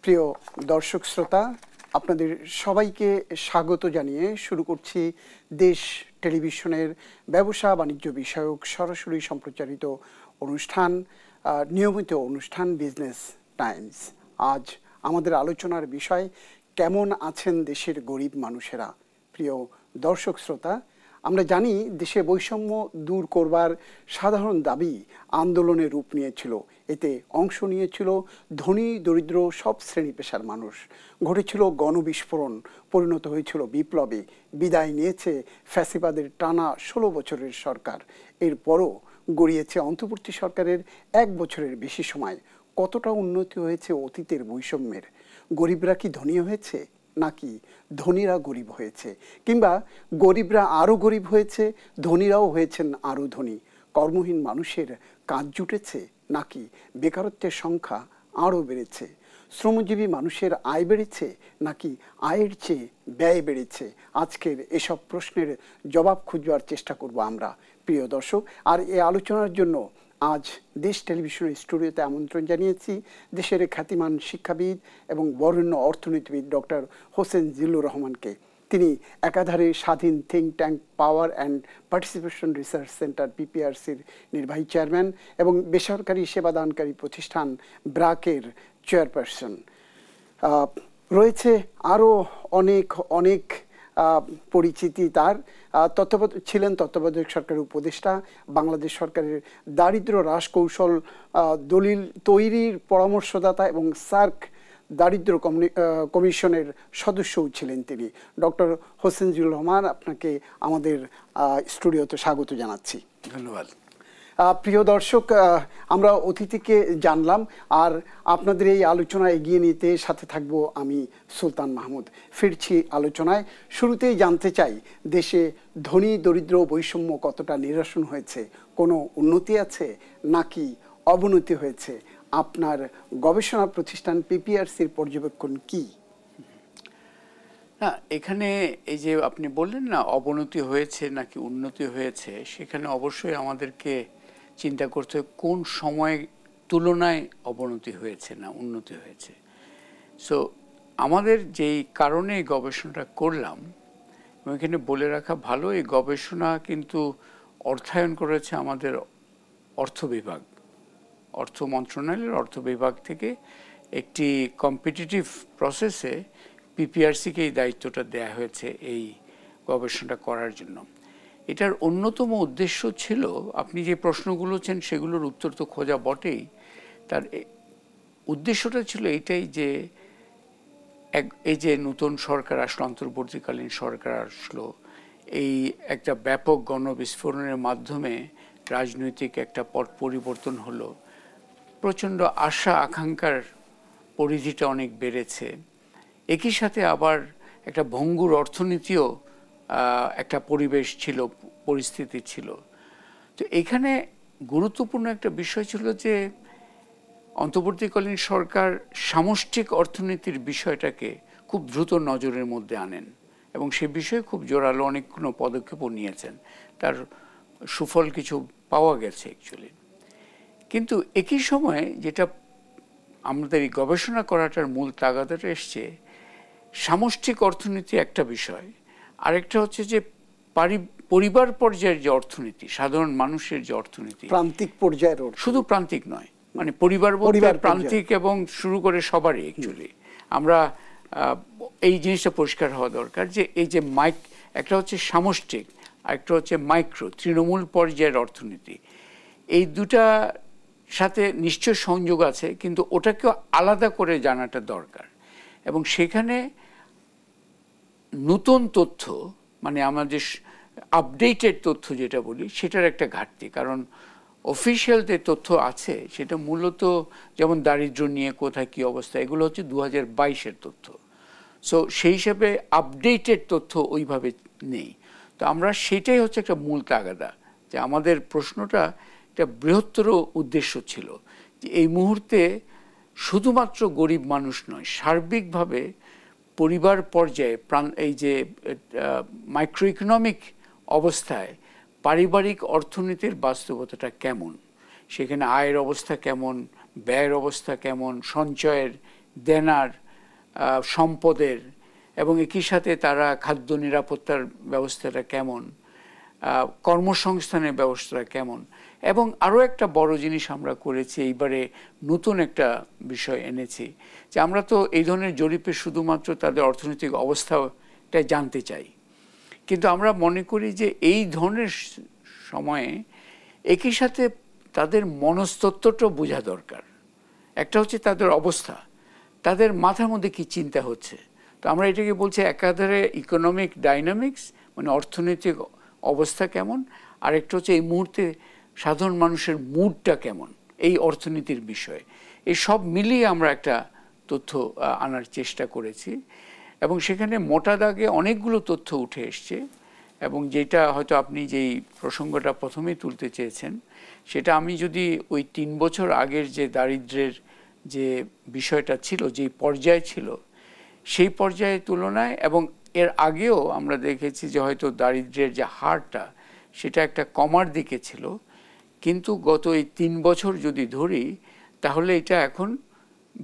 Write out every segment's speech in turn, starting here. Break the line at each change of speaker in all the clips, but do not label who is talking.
প্রিয় দর্শক শ্রোতা, আপনাদের সবাইকে স্বাগত জানিয়ে শুরু করছি দেশ টেলিভিশনের ব্যবসা বাণিজ্য বিষয়ক সরাসরি সম্প্রচারিত অনুষ্ঠান, নিয়মিত অনুষ্ঠান বিজনেস টাইমস। আজ আমাদের আলোচনার বিষয়, কেমন আছেন দেশের গরিব মানুষেরা। প্রিয় দর্শক শ্রোতা, আমরা জানি দেশে বৈষম্য দূর করবার সাধারণ দাবি আন্দোলনের রূপ নিয়েছিল। এতে অংশ নিয়েছিল ধনী দরিদ্র সব শ্রেণী পেশার মানুষ। ঘটেছিল গণবিস্ফোরণ, পরিণত হয়েছিল বিপ্লবে, বিদায় নিয়েছে ফ্যাসিবাদের টানা 16 বছরের সরকার। এরপরও গড়িয়েছে অন্তর্বর্তী সরকারের 1 বছরের বেশি সময়। কতটা উন্নতি হয়েছে অতীতের বৈষম্যের? গরিবরা কি ধনী হয়েছে, নাকি ধনীরা গরিব হয়েছে? কিংবা গরিবরা আরও গরিব হয়েছে, ধনীরাও হয়েছেন আরও ধনী? কর্মহীন মানুষের কাজ জুটেছে, নাকি বেকারত্বের সংখ্যা আরও বেড়েছে? শ্রমজীবী মানুষের আয় বেড়েছে, নাকি আয়ের চেয়ে ব্যয় বেড়েছে? আজকের এসব প্রশ্নের জবাব খুঁজবার চেষ্টা করব আমরা, প্রিয় দর্শক। আর এই আলোচনার জন্য আজ দেশ টেলিভিশনের স্টুডিওতে আমন্ত্রণ জানিয়েছি দেশের খ্যাতিমান শিক্ষাবিদ এবং বরেণ্য অর্থনীতিবিদ ডক্টর হোসেন জিল্লুর রহমানকে। তিনি একাধারে স্বাধীন think tank power and participation research centre পিপিআরসির নির্বাহী চেয়ারম্যান এবং বেসরকারি সেবাদানকারী প্রতিষ্ঠান ব্রাকের চেয়ারপারসন। রয়েছে আরও অনেক পরিচিতি তার। ছিলেন তত্ত্বাবধায়ক সরকারের উপদেষ্টা, বাংলাদেশ সরকারের দারিদ্র্য হ্রাস কৌশল দলিল তৈরির পরামর্শদাতা এবং সার্ক দারিদ্র্য কমিশনের সদস্যও ছিলেন তিনি। ডক্টর হোসেন জিল্লুর রহমান, আপনাকে আমাদের স্টুডিওতে স্বাগত জানাচ্ছি।
ধন্যবাদ।
প্রিয় দর্শক, আমরা অতিথিকে জানলাম, আর আপনাদের এই আলোচনা এগিয়ে নিতে সাথে থাকবো আমি সুলতান মাহমুদ। ফিরছি আলোচনায়। শুরুতেই জানতে চাই, দেশে ধনী দরিদ্র বৈষম্য কতটা নিরসন হয়েছে? কোনো উন্নতি আছে নাকি অবনতি হয়েছে? আপনার গবেষণা প্রতিষ্ঠান পিপিআরসির পর্যবেক্ষণ কি?
না, এখানে এই যে আপনি বললেন না অবনতি হয়েছে নাকি উন্নতি হয়েছে, সেখানে অবশ্যই আমাদেরকে চিন্তা করতে হবে কোন সময় তুলনায় অবনতি হয়েছে না উন্নতি হয়েছে। সো আমাদের যেই কারণে এই গবেষণাটা করলাম, এবং এখানে বলে রাখা ভালো, এই গবেষণা কিন্তু অর্থায়ন করেছে আমাদের অর্থ বিভাগ, অর্থ মন্ত্রণালয়ের অর্থ বিভাগ থেকে একটি কম্পিটিটিভ প্রসেসে পিপিআরসিকে এই দায়িত্বটা দেয়া হয়েছে এই গবেষণাটা করার জন্য। এটার অন্যতম উদ্দেশ্য ছিল, আপনি যে প্রশ্নগুলো ছেন সেগুলোর উত্তর তো খোঁজা বটেই, তার উদ্দেশ্যটা ছিল এইটাই যে এই যে নতুন সরকার আসলো, অন্তর্বর্তীকালীন সরকার আসলো, এই একটা ব্যাপক গণবিস্ফোরণের মাধ্যমে রাজনৈতিক একটা পট পরিবর্তন হলো, প্রচণ্ড আশা আকাঙ্ক্ষার পরিধিটা অনেক বেড়েছে, একই সাথে আবার একটা ভঙ্গুর অর্থনীতিও একটা পরিবেশ ছিল, পরিস্থিতি ছিল। তো এখানে গুরুত্বপূর্ণ একটা বিষয় ছিল যে অন্তর্বর্তীকালীন সরকার সামষ্টিক অর্থনীতির বিষয়টাকে খুব দ্রুত নজরের মধ্যে আনেন এবং সে বিষয়ে খুব জোরালো অনেকগুলো পদক্ষেপও নিয়েছেন। তার সুফল কিছু পাওয়া গেছে অ্যাকচুয়ালি। কিন্তু একই সময়ে যেটা আমাদের এই গবেষণা করাটার মূল তাগাদাটা এসছে, সামষ্টিক অর্থনীতি একটা বিষয়, আরেকটা হচ্ছে যে পরিবার পর্যায়ের যে অর্থনীতি, সাধারণ মানুষের যে অর্থনীতি,
প্রান্তিক পর্যায়ের, শুধু
প্রান্তিক নয়, মানে পরিবার বলতে প্রান্তিক এবং শুরু করে সবারই অ্যাকচুয়ালি। আমরা এই জিনিসটা পরিষ্কার হওয়া দরকার যে এই যে একটা হচ্ছে সামষ্টিক, আরেকটা হচ্ছে মাইক্রো, তৃণমূল পর্যায়ের অর্থনীতি। এই দুটা সাথে নিশ্চয় সংযোগ আছে, কিন্তু ওটাকেও আলাদা করে জানাটা দরকার। এবং সেখানে নতুন তথ্য, মানে আমাদের আপডেটেড তথ্য যেটা বলি, সেটার একটা ঘাটতি। কারণ অফিসিয়াল যে তথ্য আছে সেটা মূলত যেমন দারিদ্র্য নিয়ে কোথায় কী অবস্থা, এগুলো হচ্ছে 2022-এর তথ্য। সো সেই হিসাবে আপডেটেড তথ্য ওইভাবে নেই। তো আমরা সেটাই হচ্ছে একটা মূল তাগাদা, যে আমাদের প্রশ্নটা একটা বৃহত্তর উদ্দেশ্য ছিল যে এই মুহূর্তে শুধুমাত্র গরিব মানুষ নয়, সার্বিকভাবে পরিবার পর্যায়ে এই যে মাইক্রো ইকোনমিক অবস্থায় পারিবারিক অর্থনীতির বাস্তবতাটা কেমন, সেখানে আয়ের অবস্থা কেমন, ব্যয়ের অবস্থা কেমন, সঞ্চয়ের দেনার, সম্পদের, এবং একই সাথে তারা খাদ্য নিরাপত্তার ব্যবস্থাটা কেমন, কর্মসংস্থানের ব্যবস্থাটা কেমন। এবং আরও একটা বড় জিনিস আমরা করেছি, এইবারে নতুন একটা বিষয় এনেছি, যে আমরা তো এই ধরনের জরিপে শুধুমাত্র তাদের অর্থনৈতিক অবস্থাটাই জানতে চাই, কিন্তু আমরা মনে করি যে এই ধরনের সময়ে একই সাথে তাদের মনস্তত্ত্বটাও বোঝা দরকার। একটা হচ্ছে তাদের অবস্থা, তাদের মাথার মধ্যে কি চিন্তা হচ্ছে। তো আমরা এটাকে বলছি একাধারে ইকোনমিক ডাইনামিক্স, মানে অর্থনৈতিক অবস্থা কেমন, আরেকটা হচ্ছে এই মুহূর্তে সাধারণ মানুষের মুডটা কেমন এই অর্থনীতির বিষয়ে। এই সব মিলিয়ে আমরা একটা তথ্য আনার চেষ্টা করেছি, এবং সেখানে মোটা দাগে অনেকগুলো তথ্য উঠে এসছে। এবং যেটা হয়তো আপনি যেই প্রসঙ্গটা প্রথমেই তুলতে চেয়েছেন, সেটা আমি যদি ওই 3 বছর আগের যে দারিদ্র্যের যে বিষয়টা ছিল, যেই পর্যায়ে ছিল, সেই পর্যায়ের তুলনায়, এবং এর আগেও আমরা দেখেছি যে হয়তো দারিদ্র্যের যে হারটা সেটা একটা কমার দিকে ছিল, কিন্তু গত এই 3 বছর যদি ধরি তাহলে এটা এখন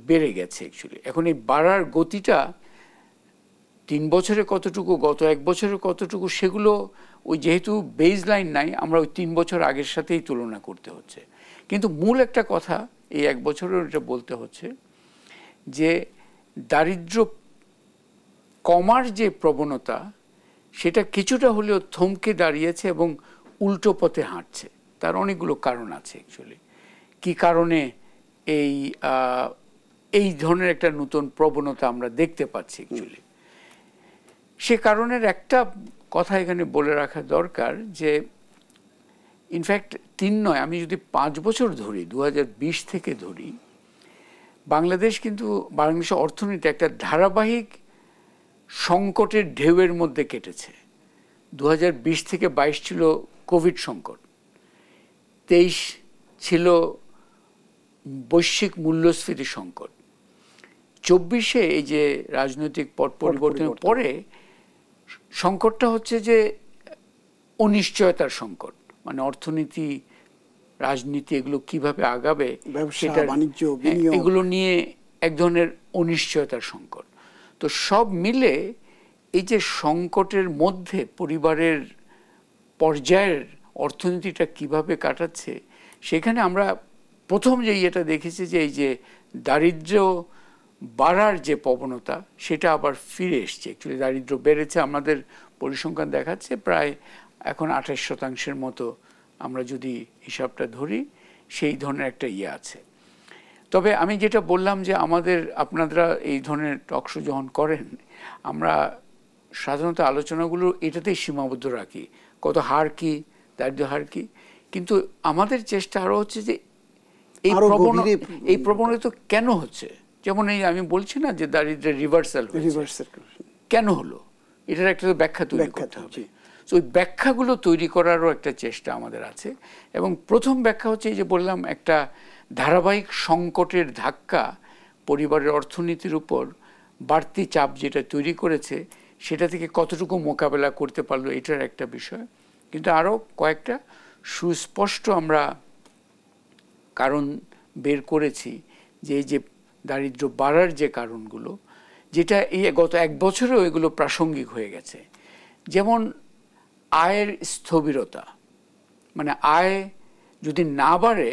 বেড়ে গেছে। অ্যাকচুয়ালি এখন এই বাড়ার গতিটা 3 বছরে কতটুকু, গত 1 বছরে কতটুকু, সেগুলো ওই যেহেতু বেজ লাইন নাই, আমরা ওই 3 বছর আগের সাথেই তুলনা করতে হচ্ছে। কিন্তু মূল একটা কথা এই 1 বছরের এটা বলতে হচ্ছে যে দারিদ্র্য কমার যে প্রবণতা সেটা কিছুটা হলেও থমকে দাঁড়িয়েছে এবং উল্টো পথে হাঁটছে। তার অনেকগুলো কারণ আছে অ্যাকচুয়ালি। কি কারণে এই ধরনের একটা নতুন প্রবণতা আমরা দেখতে পাচ্ছি অ্যাকচুয়ালি, সে কারণের একটা কথা এখানে বলে রাখা দরকার যে ইনফ্যাক্ট 3 নয়, আমি যদি 5 বছর ধরি, 2020 থেকে ধরি, বাংলাদেশের অর্থনীতি একটা ধারাবাহিক সংকটের ঢেউয়ের মধ্যে কেটেছে। 2020 থেকে 22 ছিল কোভিড সংকট, 23 ছিল বৈশ্বিক মূল্যস্ফীতি সংকট, 24-এ এই যে রাজনৈতিক পট পরিবর্তনের পরে সংকটটা হচ্ছে যে অনিশ্চয়তার সংকট, মানে অর্থনীতি, রাজনীতি এগুলো কিভাবে আগাবে,
ব্যবসা বাণিজ্য বিনিয়োগ,
এগুলো নিয়ে এক ধরনের অনিশ্চয়তার সংকট। তো সব মিলে এই যে সংকটের মধ্যে পরিবারের পর্যায়ের অর্থনীতিটা কিভাবে কাটাচ্ছে, সেখানে আমরা প্রথম যে ইয়েটা দেখেছি যে এই যে দারিদ্র্য বাড়ার যে প্রবণতা সেটা আবার ফিরে এসছে। অ্যাকচুয়ালি দারিদ্র্য বেড়েছে, আমাদের পরিসংখ্যান দেখাচ্ছে প্রায় এখন 28% মতো, আমরা যদি হিসাবটা ধরি, সেই ধরনের একটা ইয়ে আছে। তবে আমি যেটা বললাম যে আপনারা এই ধরনের টকশো যখন করেন, আমরা সাধারণত আলোচনাগুলো এটাতেই সীমাবদ্ধ রাখি, কত হার কি, দারিদ্র্য হার কি, কিন্তু আমাদের চেষ্টা আরও হচ্ছে যে এই প্রবণতা কেন হচ্ছে। যেমন এই আমি বলছি না যে দারিদ্র্যের রিভার্সাল কেন হলো, এটার একটা ব্যাখ্যা তৈরি করতে হবে। তো ওই ব্যাখ্যাগুলো তৈরি করারও একটা চেষ্টা আমাদের আছে। এবং প্রথম ব্যাখ্যা হচ্ছে এই যে বললাম, একটা ধারাবাহিক সংকটের ধাক্কা পরিবারের অর্থনীতির উপর বাড়তি চাপ যেটা তৈরি করেছে, সেটা থেকে কতটুকু মোকাবেলা করতে পারলো, এটার একটা বিষয়। কিন্তু আরও কয়েকটা সুস্পষ্ট আমরা কারণ বের করেছি, যে এই যে দারিদ্র্য বাড়ার যে কারণগুলো, যেটা এই গত 1 বছরেও এগুলো প্রাসঙ্গিক হয়ে গেছে। যেমন আয়ের স্থবিরতা, মানে আয় যদি না বাড়ে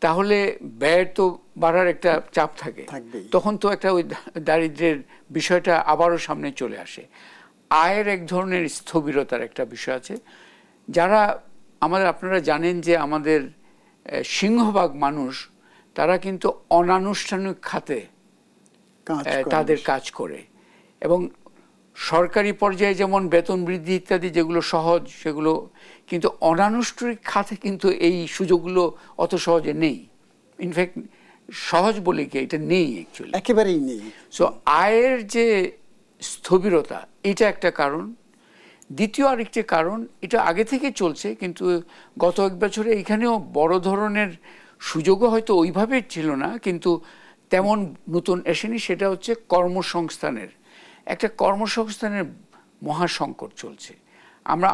তাহলে ব্যয় তো বাড়ার একটা চাপ থাকে, তখন তো একটা ওই দারিদ্র্যের বিষয়টা আবারও সামনে চলে আসে। আয়ের এক ধরনের স্থবিরতার একটা বিষয় আছে। আপনারা জানেন যে আমাদের সিংহভাগ মানুষ, তারা কিন্তু অনানুষ্ঠানিক খাতে তাদের কাজ করে, এবং সরকারি পর্যায়ে যেমন বেতন বৃদ্ধি ইত্যাদি যেগুলো সহজ সেগুলো, কিন্তু অনানুষ্ঠানিক খাতে কিন্তু এই সুযোগগুলো অত সহজে নেই। ইনফ্যাক্ট সহজ বলে কি, এটা নেই, অ্যাকচুয়ালি
একেবারেই নেই।
সো আয়ের যে স্থবিরতা, এটা একটা কারণ। দ্বিতীয় আরেকটি কারণ, এটা আগে থেকে চলছে, কিন্তু গত 1 বছরে এখানেও বড় ধরনের সুযোগও হয়তো ওইভাবে ছিল না, কিন্তু তেমন নতুন এসেনি। সেটা হচ্ছে কর্মসংস্থানের মহাসংকট চলছে।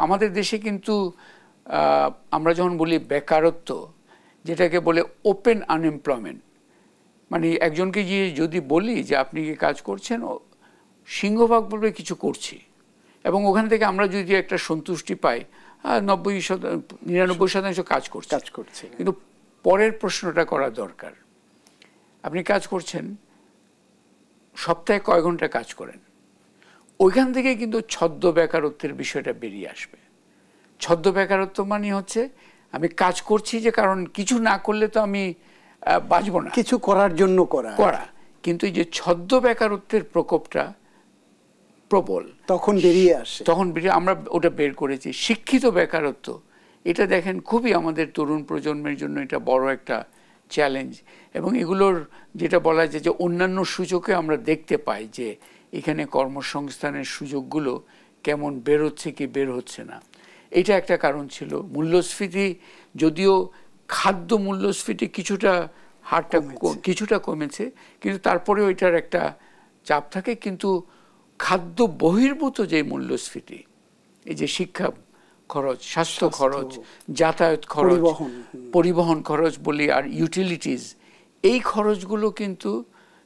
আমাদের দেশে কিন্তু আমরা যখন বলি বেকারত্ব, যেটাকে বলে ওপেন আনএমপ্লয়মেন্ট, মানে একজনকে গিয়ে যদি বলি যে আপনি কি কাজ করছেন, সিংহভাগ বলবে কিছু করছি, এবং ওখান থেকে আমরা যদি একটা সন্তুষ্টি পাই 99% কাজ করছে। কিন্তু পরের প্রশ্নটা করা দরকার, আপনি কাজ করছেন, সপ্তাহে কয় ঘন্টা কাজ করেন? ওইখান থেকে কিন্তু ছদ্ম বেকারত্বের বিষয়টা বেরিয়ে আসবে। ছদ্ম বেকারত্ব মানে হচ্ছে আমি কাজ করছি যে কারণ কিছু না করলে তো আমি বাঁচব না,
কিছু করার জন্য করা।
কিন্তু এই যে ছদ্ম বেকারত্বের প্রকোপটা প্রবল,
তখন বেরিয়ে আসে।
আমরা ওটা বের করেছি। শিক্ষিত বেকারত্ব, এটা দেখেন খুবই আমাদের তরুণ প্রজন্মের জন্য এটা বড় একটা চ্যালেঞ্জ, এবং এগুলোর যেটা বলা যায় যে অন্যান্য সূচকে আমরা দেখতে পাই যে এখানে কর্মসংস্থানের সুযোগগুলো কেমন বের হচ্ছে কি বের হচ্ছে না। এটা একটা কারণ ছিল। মূল্যস্ফীতি, যদিও খাদ্য মূল্যস্ফীতি কিছুটা হারটা কিছুটা কমেছে, কিন্তু তারপরেও এটার একটা চাপ থাকে। কিন্তু খাদ্য বহির্ভূত যে মূল্যস্ফীতি, এই যে শিক্ষা খরচ, স্বাস্থ্য খরচ, যাতায়াত খরচ, পরিবহন খরচ বলি, আর ইউটিলিটিস, এই খরচগুলো কিন্তু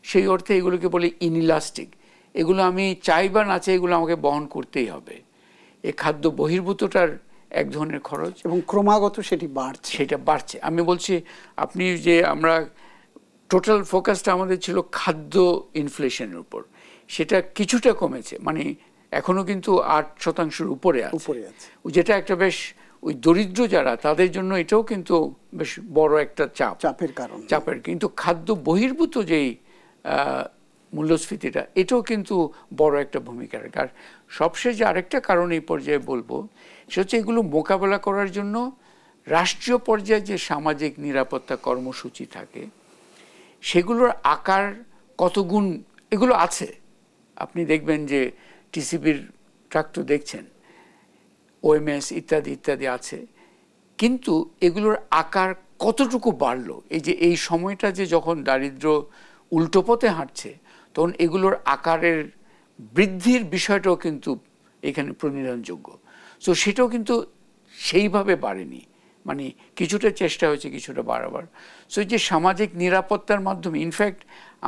সেই অর্থে এগুলোকে বলে ইনইলাস্টিক। এগুলো আমি চাই বা না চাই, এগুলো আমাকে বহন করতেই হবে। এই খাদ্য বহির্ভূতটার এক ধরনের খরচ,
এবং ক্রমাগত সেটা বাড়ছে।
আমি বলছি, আপনি যে আমরা টোটাল ফোকাসটা আমাদের ছিল খাদ্য ইনফ্লেশনের উপর, সেটা কিছুটা কমেছে, মানে এখনো কিন্তু 8% উপরে আছে, যেটা একটা বেশ ওই দরিদ্র যারা তাদের জন্য এটাও কিন্তু বেশ বড় একটা চাপের। কিন্তু খাদ্য বহির্ভূত যেই মূল্যস্ফীতিটা, এটাও কিন্তু বড় একটা ভূমিকা রাখে। আর সবশেষে আরেকটা কারণ এই পর্যায়ে বলবো, সেটা হচ্ছে এগুলো মোকাবেলা করার জন্য রাষ্ট্রীয় পর্যায়ে যে সামাজিক নিরাপত্তা কর্মসূচি থাকে, সেগুলোর আকার কত গুণ এগুলো আছে। আপনি দেখবেন যে টিসিবির ট্রাক তো দেখছেন, ওএমএস ইত্যাদি ইত্যাদি আছে, কিন্তু এগুলোর আকার কতটুকু বাড়লো, এই যে এই সময়টা যে যখন দারিদ্র উল্টো পথে হাঁটছে, তখন এগুলোর আকারের বৃদ্ধির বিষয়টাও কিন্তু এখানে প্রণিধানযোগ্য। সো সেটাও কিন্তু সেইভাবে বাড়েনি, মানে কিছুটা চেষ্টা হয়েছে কিছুটা বাড়াবার। সো যে সামাজিক নিরাপত্তার মাধ্যমে, ইনফ্যাক্ট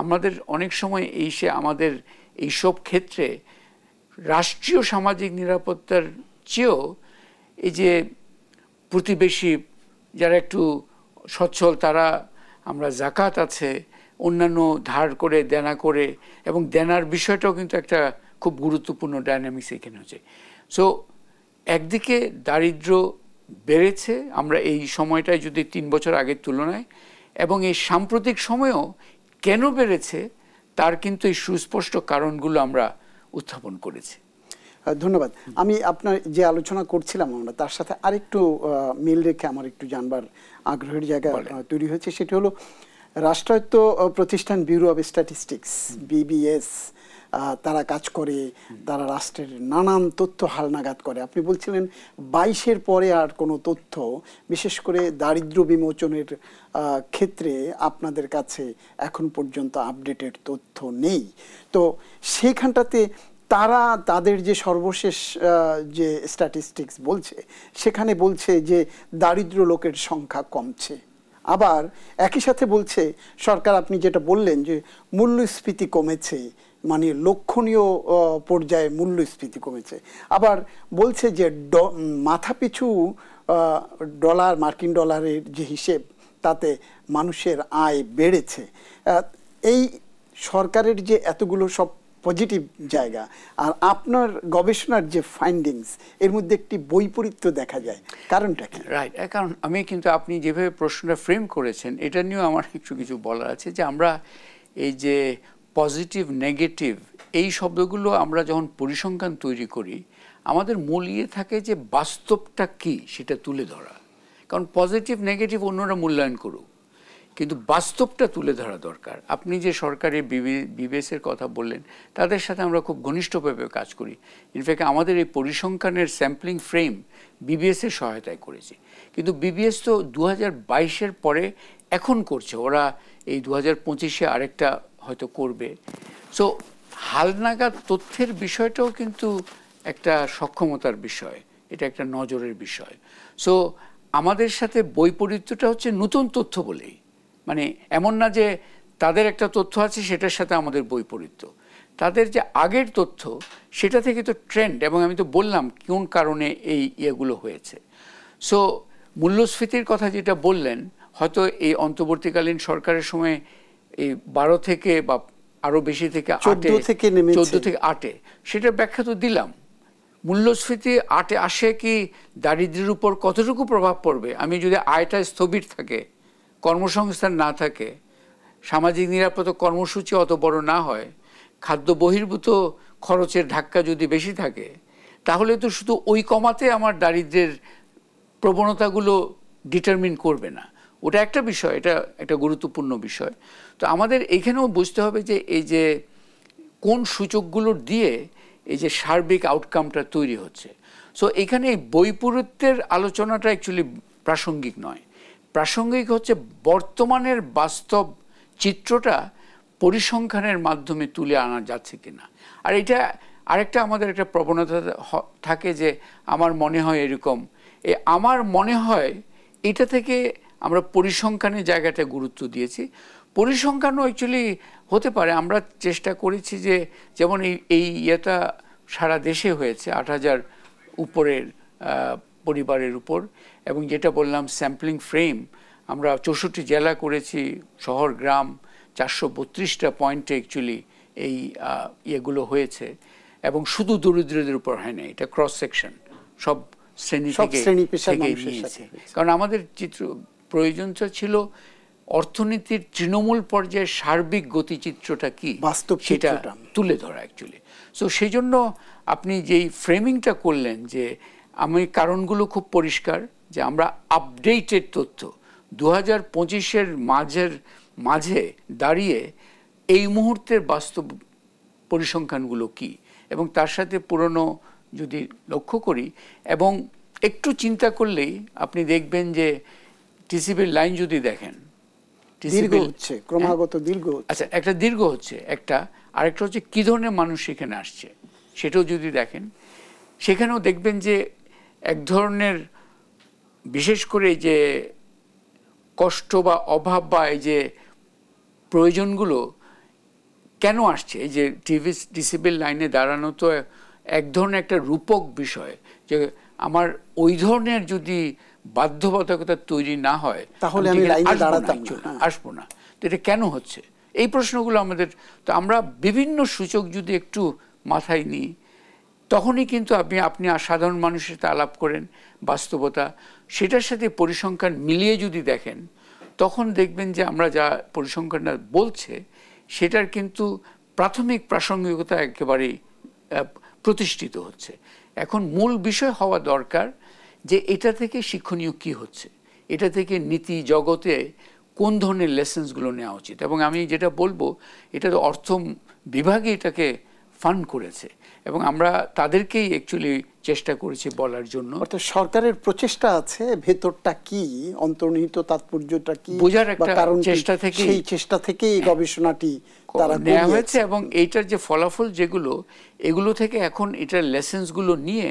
আমাদের অনেক সময় আমাদের এইসব ক্ষেত্রে রাষ্ট্রীয় সামাজিক নিরাপত্তার চেয়েও এই যে প্রতিবেশী যারা একটু সচ্ছল, তারা, আমরা জাকাত আছে, অন্যান্য ধার করে দেনা করে, এবং দেনার বিষয়টাও কিন্তু একটা খুব গুরুত্বপূর্ণ ডায়নামিক্স এখানে হচ্ছে। সো একদিকে দারিদ্র বেড়েছে আমরা এই সময়টায় যদি 3 বছর আগের তুলনায়, এবং এই সাম্প্রতিক সময়েও কেন বেড়েছে তার কিন্তু এই সুস্পষ্ট কারণগুলো আমরা উত্থাপন করেছি।
ধন্যবাদ। আমি আপনার যে আলোচনা করছিলাম আমরা তার সাথে আরেকটু মিল রেখে আমার একটু জানবার আগ্রহের জায়গা তৈরি হয়েছে, সেটি হলো রাষ্ট্রায়ত্ত প্রতিষ্ঠান ব্যুরো অব স্ট্যাটিস্টিক্স, বিবিএস, তারা কাজ করে, তারা রাষ্ট্রের নানান তথ্য হালনাগাদ করে। আপনি বলছিলেন 22-এর পরে আর কোনো তথ্য, বিশেষ করে দারিদ্র বিমোচনের ক্ষেত্রে আপনাদের কাছে এখন পর্যন্ত আপডেটেড তথ্য নেই। তো সেইখানটাতে তারা তাদের যে সর্বশেষ যে স্ট্যাটিস্টিক্স বলছে, সেখানে বলছে যে দারিদ্র লোকের সংখ্যা কমছে। আবার একই সাথে বলছে সরকার, আপনি যেটা বললেন যে মূল্যস্ফীতি কমেছে, মানে লক্ষণীয় পর্যায়ে মূল্যস্ফীতি কমেছে। আবার বলছে যে মাথাপিছু মার্কিন ডলারের যে হিসেব, তাতে মানুষের আয় বেড়েছে। এই সরকারের যে এতগুলো সব পজিটিভ জায়গা আর আপনার গবেষণার যে ফাইন্ডিংস, এর মধ্যে একটি বৈপরীত্য দেখা যায়, কারণটা কি?
রাইট, কারণ আমি কিন্তু আপনি যেভাবে প্রশ্নটা ফ্রেম করেছেন, এটা নিয়েও আমার কিছু বলার আছে। যে আমরা এই যে পজিটিভ নেগেটিভ এই শব্দগুলো আমরা যখন পরিসংখ্যান তৈরি করি, আমাদের মূল থাকে যে বাস্তবটা কি সেটা তুলে ধরা। কারণ পজিটিভ নেগেটিভ অন্যরা মূল্যায়ন করুক, কিন্তু বাস্তবটা তুলে ধরা দরকার। আপনি যে সরকারি বিবিএসের কথা বললেন, তাদের সাথে আমরা খুব ঘনিষ্ঠভাবে কাজ করি। ইনফ্যাক্ট আমাদের এই পরিসংখ্যানের স্যাম্পলিং ফ্রেম বিবিএসের সহায়তায় করেছি। কিন্তু বিবিএস তো 2022-এর পরে এখন করছে, ওরা এই 2025-এ আরেকটা হয়তো করবে। সো হালনাগাদ তথ্যের বিষয়টাও কিন্তু একটা সক্ষমতার বিষয়, এটা একটা নজরের বিষয়। সো আমাদের সাথে বৈপরীত্যটা হচ্ছে নতুন তথ্য বলেই, মানে এমন না যে তাদের একটা তথ্য আছে, সেটার সাথে আমাদের বৈপরীত্য। তাদের যে আগের তথ্য সেটা থেকে তো ট্রেন্ড, এবং আমি তো বললাম কোন কারণে এই ইয়েগুলো হয়েছে। সো মূল্যস্ফীতির কথা যেটা বললেন, হয়তো এই অন্তর্বর্তীকালীন সরকারের সময় এই 12 থেকে বা আরও বেশি থেকে
14 থেকে
8-এ, সেটার ব্যাখ্যা তো দিলাম। মূল্যস্ফীতি 8-এ আসে কি দারিদ্র্যের উপর কতটুকু প্রভাব পড়বে? আমি যদি আয়টা স্থবির থাকে, কর্মসংস্থান না থাকে, সামাজিক নিরাপত্তা কর্মসূচি অত বড় না হয়, খাদ্য বহির্ভূত খরচের ধাক্কা যদি বেশি থাকে, তাহলে তো শুধু ওই কমাতে আমার দারিদ্র্যের প্রবণতাগুলো ডিটারমিন করবে না। ওটা একটা বিষয়, এটা একটা গুরুত্বপূর্ণ বিষয়। তো আমাদের এইখানেও বুঝতে হবে যে এই যে কোন সূচকগুলোর দিয়ে এই যে সার্বিক আউটকামটা তৈরি হচ্ছে। সো এখানে বৈপরীত্যের আলোচনাটা অ্যাকচুয়ালি প্রাসঙ্গিক নয়। প্রাসঙ্গিক হচ্ছে বর্তমানের বাস্তব চিত্রটা পরিসংখ্যানের মাধ্যমে তুলে আনা যাচ্ছে কিনা। আর এটা আরেকটা আমাদের একটা প্রবণতা থাকে যে আমার মনে হয় এরকম, আমার মনে হয় এটা থেকে আমরা পরিসংখ্যানের জায়গাটা গুরুত্ব দিয়েছি। পরিসংখ্যানও অ্যাকচুয়ালি হতে পারে, আমরা চেষ্টা করেছি যে যেমন এই ইয়েটা সারা দেশে হয়েছে 8,000 উপরের পরিবারের উপর, এবং যেটা বললাম স্যাম্পলিং ফ্রেম আমরা 64 জেলা করেছি, শহর গ্রাম 432টা পয়েন্টে অ্যাকচুয়ালি এই ইয়েগুলো হয়েছে। এবং শুধু দরিদ্রদের উপর হয় না, এটা ক্রস সেকশন, সব শ্রেণী থেকে নিয়েছে। কারণ আমাদের প্রয়োজনটা ছিল অর্থনীতির তৃণমূল পর্যায়ে সার্বিক গতিচিত্রটা কি সেটা তুলে ধরা অ্যাকচুয়ালি। সো সেই জন্য আপনি যেই ফ্রেমিংটা করলেন, যে আমি কারণগুলো খুব পরিষ্কার, যে আমরা আপডেটেড তথ্য 2025-এর মাঝে দাঁড়িয়ে এই মুহূর্তের বাস্তব পরিসংখ্যানগুলো কি, এবং তার সাথে পুরনো যদি লক্ষ্য করি এবং একটু চিন্তা করলেই আপনি দেখবেন যে টিসিবির লাইন যদি দেখেন,
দীর্ঘ হচ্ছে, ক্রমাগত দীর্ঘ হচ্ছে।
আচ্ছা, একটা দীর্ঘ হচ্ছে একটা, আরেকটা হচ্ছে কী ধরনের মানুষ সেখানে আসছে সেটাও যদি দেখেন, সেখানেও দেখবেন যে এক ধরনের বিশেষ করে যে কষ্ট বা অভাব বা এই যে প্রয়োজনগুলো কেন আসছে, এই যে টিসিবির লাইনে দাঁড়ানো তো এক ধরনের একটা রূপক বিষয়, যে আমার ওই ধরনের যদি বাধ্যবাধকতা তৈরি না হয়
তাহলে আমি লাইনে দাঁড়াতাম না,
আসবো না। তো এটা কেন হচ্ছে, এই প্রশ্নগুলো আমাদের, তো আমরা বিভিন্ন সূচক যদি একটু মাথায় নিই, তখনই কিন্তু আপনি সাধারণ মানুষের সাথে আলাপ করেন, বাস্তবতা সেটার সাথে পরিসংখ্যান মিলিয়ে যদি দেখেন, তখন দেখবেন যে আমরা যা পরিসংখ্যানটা বলছে সেটার কিন্তু প্রাথমিক প্রাসঙ্গিকতা একেবারেই প্রতিষ্ঠিত হচ্ছে। এখন মূল বিষয় হওয়া দরকার যে এটা থেকে শিক্ষণীয় কি হচ্ছে, এটা থেকে নীতি জগতে কোন ধরনের লেসেন্সগুলো নেওয়া উচিত। এবং আমি যেটা বলবো, এটা তো অর্থ বিভাগে এটাকে ফান্ড করেছে, এবং আমরা তাদেরকেই অ্যাকচুয়ালি চেষ্টা করেছি বলার জন্য।
অর্থাৎ সরকারের প্রচেষ্টা আছে, ভেতরটা কি, অন্তর্নিহিত তাৎপর্যটা কি
বোঝার একটা চেষ্টা থেকে,
সেই চেষ্টা থেকে এই গবেষণাটি তারা
নেওয়া হয়েছে। এবং এইটার যে ফলাফল যেগুলো, এগুলো থেকে এখন এটার লেসেন্সগুলো নিয়ে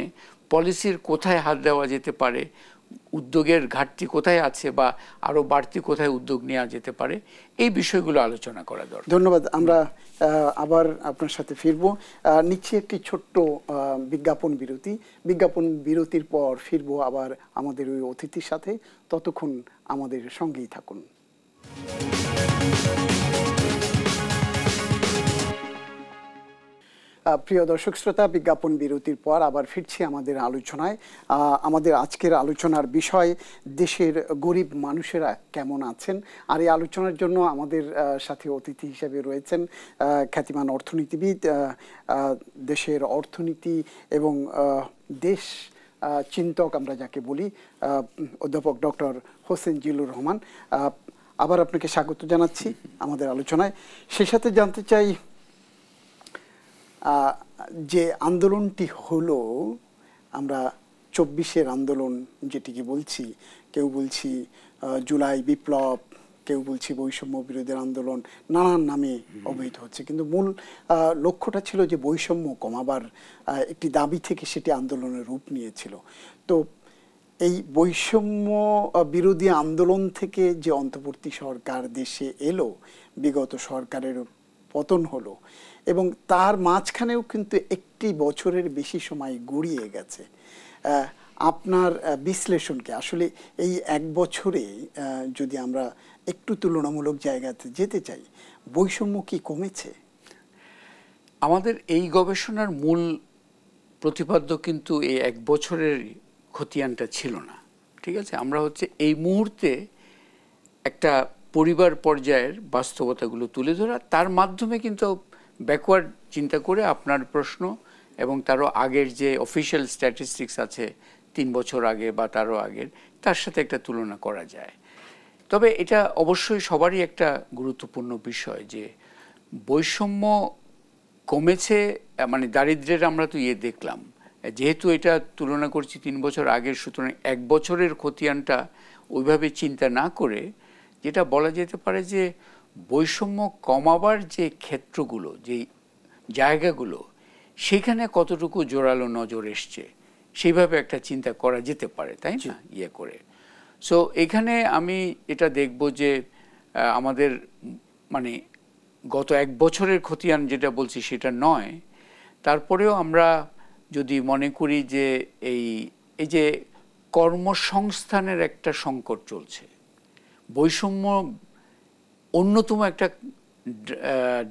পলিসির কোথায় হাত দেওয়া যেতে পারে, উদ্যোগের ঘাটতি কোথায় আছে, বা আরও বাড়তি কোথায় উদ্যোগ নেওয়া যেতে পারে, এই বিষয়গুলো আলোচনা করা দরকার।
ধন্যবাদ। আমরা আবার আপনার সাথে ফিরবো। নিচ্ছি একটি ছোট্ট বিজ্ঞাপন বিরতি। বিজ্ঞাপন বিরতির পর ফিরবো আবার আমাদের ওই অতিথির সাথে। ততক্ষণ আমাদের সঙ্গেই থাকুন। প্রিয় দর্শক শ্রোতা, বিজ্ঞাপন বিরতির পর আবার ফিরছি আমাদের আলোচনায়। আমাদের আজকের আলোচনার বিষয় দেশের গরিব মানুষেরা কেমন আছেন। আর এই আলোচনার জন্য আমাদের সাথে অতিথি হিসেবে রয়েছেন খ্যাতিমান অর্থনীতিবিদ, দেশের অর্থনীতি এবং দেশ চিন্তক আমরা যাকে বলি, অধ্যাপক ডক্টর হোসেন জিল্লুর রহমান। আবার আপনাকে স্বাগত জানাচ্ছি আমাদের আলোচনায়। সেই সাথে জানতে চাই, যে আন্দোলনটি হলো, আমরা 24-এর আন্দোলন যেটিকে বলছি, কেউ বলছি জুলাই বিপ্লব, কেউ বলছি বৈষম্য বিরোধী আন্দোলন, নানান নামে অবহিত হচ্ছে, কিন্তু মূল লক্ষ্যটা ছিল যে বৈষম্য কমাবার একটি দাবি থেকে সেটি আন্দোলনের রূপ নিয়েছিল। তো এই বৈষম্য বিরোধী আন্দোলন থেকে যে অন্তর্বর্তী সরকার দেশে এলো, বিগত সরকারের পতন হলো, এবং তার মাঝখানেও কিন্তু একটি বছরের বেশি সময় গড়িয়ে গেছে। আপনার বিশ্লেষণকে আসলে এই এক বছরে যদি আমরা একটু তুলনামূলক জায়গাতে যেতে চাই, বৈষম্য কি কমেছে?
আমাদের এই গবেষণার মূল প্রতিপাদ্য কিন্তু এই এক বছরের খতিয়ানটা ছিল না, ঠিক আছে। আমরা হচ্ছে এই মুহূর্তে একটা পরিবার পর্যায়ের বাস্তবতাগুলো তুলে ধরা, তার মাধ্যমে কিন্তু ব্যাকওয়ার্ড চিন্তা করে আপনার প্রশ্ন এবং তারও আগের যে অফিশিয়াল স্ট্যাটিস্টিক্স আছে 3 বছর আগে বা তারও আগের, তার সাথে একটা তুলনা করা যায়। তবে এটা অবশ্যই সবারই একটা গুরুত্বপূর্ণ বিষয় যে বৈষম্য কমেছে, মানে দারিদ্র্যের আমরা তো দেখলাম, যেহেতু এটা তুলনা করছি 3 বছর আগের, সুতরাং এক বছরের খতিয়ানটা ওইভাবে চিন্তা না করে যেটা বলা যেতে পারে যে বৈষম্য কমাবার যে ক্ষেত্রগুলো, যে জায়গাগুলো, সেখানে কতটুকু জোরালো নজর এসছে সেইভাবে একটা চিন্তা করা যেতে পারে, তাই না, করে। সো এখানে আমি এটা দেখব যে আমাদের মানে গত এক বছরের খতিয়ান যেটা বলছি সেটা নয়, তারপরেও আমরা যদি মনে করি যে এই যে কর্মসংস্থানের একটা সংকট চলছে, বৈষম্য অন্যতম একটা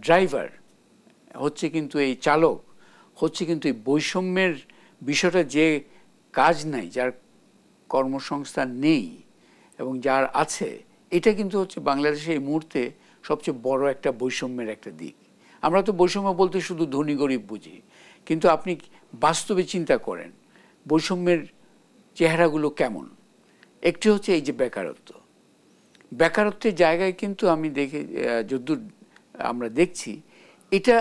ড্রাইভার হচ্ছে কিন্তু এই চালক হচ্ছে কিন্তু এই বৈষম্যের বিষয়টা, যে কাজ নাই, যার কর্মসংস্থান নেই এবং যার আছে, এটা কিন্তু হচ্ছে বাংলাদেশে এই মুহূর্তে সবচেয়ে বড় একটা বৈষম্যের একটা দিক। আমরা তো বৈষম্য বলতে শুধু ধনী গরিব বুঝি, কিন্তু আপনি বাস্তবে চিন্তা করেন বৈষম্যের চেহারাগুলো কেমন। একটি হচ্ছে এই যে বেকারত্বের জায়গায় কিন্তু আমি যদ্দূর আমরা দেখছি এটা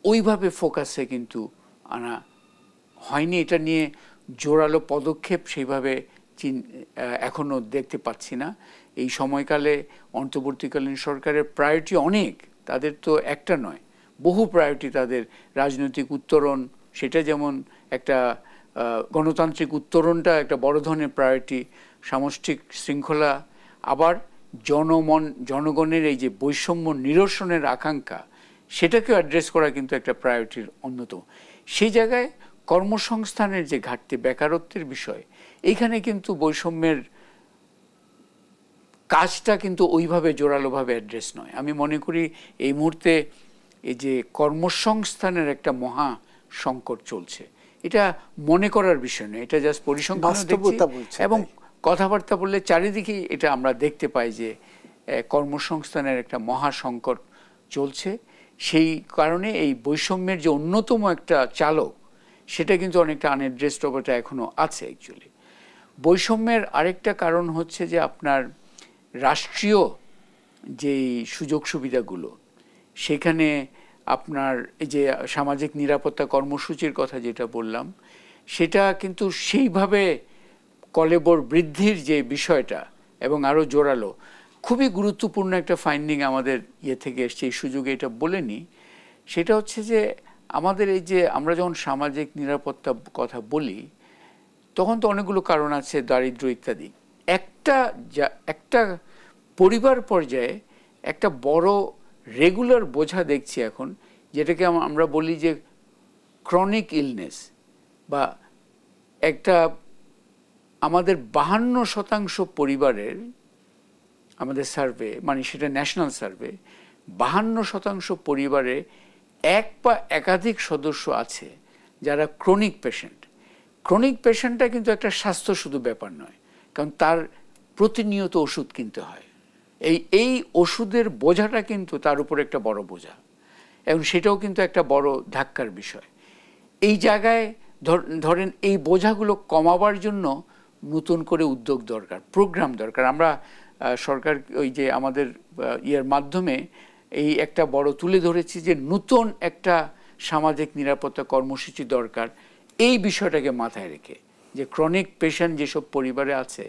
ওইভাবে ফোকাসে কিন্তু আনা হয়নি, এটা নিয়ে জোরালো পদক্ষেপ সেইভাবে এখনও দেখতে পাচ্ছি না। এই সময়কালে অন্তর্বর্তীকালীন সরকারের প্রায়োরিটি অনেক, তাদের তো একটা নয়, বহু প্রায়োরিটি তাদের। রাজনৈতিক উত্তরণ, সেটা যেমন একটা গণতান্ত্রিক উত্তরণটা একটা বড় ধরনের প্রায়োরিটি, সামষ্টিক শৃঙ্খলা, আবার জনগণের এই যে বৈষম্য নিরসনের আকাঙ্ক্ষা, সেটাকেও অ্যাড্রেস করা কিন্তু একটা প্রায়োরিটির অন্যতম। সেই জায়গায় কর্মসংস্থানের যে ঘাটতি, বেকারত্বের বিষয়, এইখানে কিন্তু বৈষম্যের কাজটা কিন্তু ওইভাবে জোরালোভাবে অ্যাড্রেস নয়। আমি মনে করি এই মুহূর্তে এই যে কর্মসংস্থানের একটা মহা সংকট চলছে, এটা মনে করার বিষয় নয়, এটা জাস্ট পরিসংখ্যান এবং কথাবার্তা বললে চারিদিকে এটা আমরা দেখতে পাই যে কর্মসংস্থানের একটা মহা সংকট চলছে। সেই কারণে এই বৈষম্যের যে অন্যতম একটা চালক, সেটা কিন্তু অনেকটা আনএড্রেসড অবস্থা এখনো আছে। অ্যাকচুয়ালি বৈষম্যের আরেকটা কারণ হচ্ছে যে আপনার রাষ্ট্রীয় যেই সুযোগ সুবিধাগুলো, সেখানে আপনার এই যে সামাজিক নিরাপত্তা কর্মসূচির কথা যেটা বললাম, সেটা কিন্তু সেইভাবে কলেবর বৃদ্ধির যে বিষয়টা এবং আরও জোরালো, খুবই গুরুত্বপূর্ণ একটা ফাইন্ডিং আমাদের থেকে এসছে, এই সুযোগে এটা বলে নিই। সেটা হচ্ছে যে আমাদের এই যে আমরা যখন সামাজিক নিরাপত্তা কথা বলি, তখন তো অনেকগুলো কারণ আছে, দারিদ্র্য ইত্যাদি। একটা পরিবার পর্যায়ে একটা বড় রেগুলার বোঝা দেখছি এখন, যেটাকে আমরা বলি যে ক্রনিক ইলনেস, বা একটা আমাদের 52% পরিবারের, আমাদের সার্ভে, মানে সেটা ন্যাশনাল সার্ভে, 52% পরিবারে এক বা একাধিক সদস্য আছে যারা ক্রনিক পেশেন্ট। ক্রনিক পেশেন্টটা কিন্তু একটা স্বাস্থ্য শুধু ব্যাপার নয়, কারণ তার প্রতিনিয়ত ওষুধ কিনতে হয়। এই ওষুধের বোঝাটা কিন্তু তার উপর একটা বড় বোঝা, এবং সেটাও কিন্তু একটা বড় ধাক্কার বিষয়। এই জায়গায় ধরেন এই বোঝাগুলো কমাবার জন্য নতুন করে উদ্যোগ দরকার, প্রোগ্রাম দরকার। আমরা সরকার ওই যে আমাদের ইয়ের মাধ্যমে এই একটা বড় তুলে ধরেছি যে নতুন একটা সামাজিক নিরাপত্তা কর্মসূচি দরকার, এই বিষয়টাকে মাথায় রেখে যে ক্রনিক পেশেন্ট যেসব পরিবারে আছে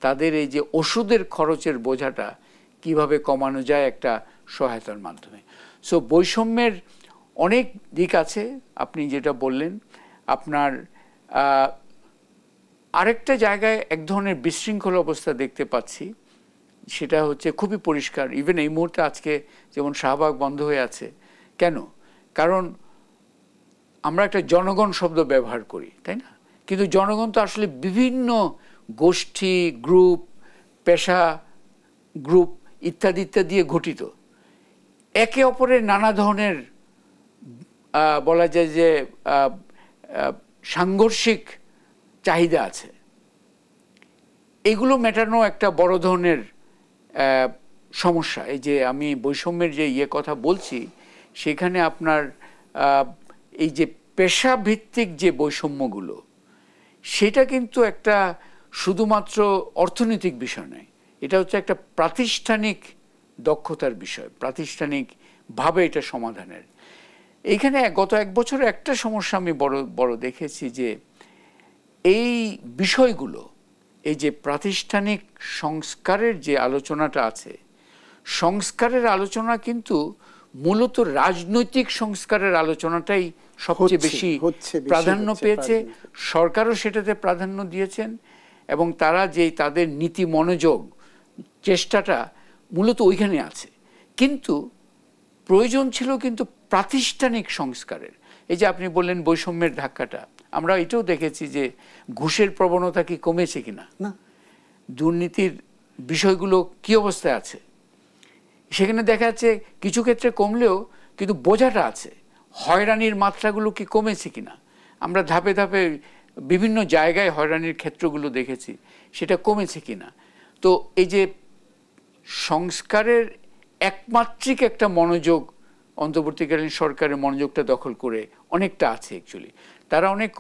তাদের এই যে ওষুধের খরচের বোঝাটা কিভাবে কমানো যায় একটা সহায়তার মাধ্যমে। সো বৈষম্যের অনেক দিক আছে, আপনি যেটা বললেন। আপনার আরেকটা জায়গায় এক ধরনের বিশৃঙ্খল অবস্থা দেখতে পাচ্ছি, সেটা হচ্ছে খুবই পরিষ্কার। ইভেন এই মুহূর্তে আজকে যেমন শাহবাগ বন্ধ হয়ে আছে, কেন? কারণ আমরা একটা জনগণ শব্দ ব্যবহার করি, তাই না? কিন্তু জনগণ তো আসলে বিভিন্ন গোষ্ঠী, গ্রুপ, পেশা গ্রুপ ইত্যাদি ইত্যাদি দিয়ে গঠিত। একে অপরের নানা ধরনের বলা যায় যে সাংঘর্ষিক চাহিদা আছে। এগুলো মেটানো একটা বড় ধরনের সমস্যা। এই যে আমি বৈষম্যের যে কথা বলছি, সেখানে আপনার এই যে পেশাভিত্তিক যে বৈষম্যগুলো, সেটা কিন্তু একটা শুধুমাত্র অর্থনৈতিক বিষয় নয়, এটা হচ্ছে একটা প্রাতিষ্ঠানিক দক্ষতার বিষয়, প্রাতিষ্ঠানিকভাবে এটা সমাধানের। এইখানে গত এক বছরে একটা সমস্যা আমি বড় দেখেছি যে এই বিষয়গুলো, এই যে প্রাতিষ্ঠানিক সংস্কারের যে আলোচনাটা আছে, সংস্কারের আলোচনা কিন্তু মূলত রাজনৈতিক সংস্কারের আলোচনাটাই সবচেয়ে বেশি প্রাধান্য পেয়েছে। সরকারও সেটাতে প্রাধান্য দিয়েছেন এবং তারা যে তাদের নীতি মনোযোগ চেষ্টাটা মূলত ওইখানে আছে। কিন্তু প্রয়োজন ছিল কিন্তু প্রাতিষ্ঠানিক সংস্কারের। এই যে আপনি বললেন বৈষম্যের ধাক্কাটা, আমরা এটাও দেখেছি যে ঘুষের প্রবণতা কি কমেছে কিনা, দুর্নীতির বিষয়গুলো কি অবস্থায় আছে, সেখানে দেখা যাচ্ছে কিছু ক্ষেত্রে কমলেও কিন্তু বোঝাটা আছে। হয়রানির মাত্রাগুলো কি কমেছে কিনা, আমরা ধাপে ধাপে বিভিন্ন জায়গায় হয়রানির ক্ষেত্রগুলো দেখেছি, সেটা কমেছে কিনা। তো এই যে সংস্কারের একমাত্রিক একটা মনোযোগ অন্তর্বর্তীকালীন সরকারের মনোযোগটা দখল করে অনেকটা আছে। অ্যাকচুয়ালি তারা অনেক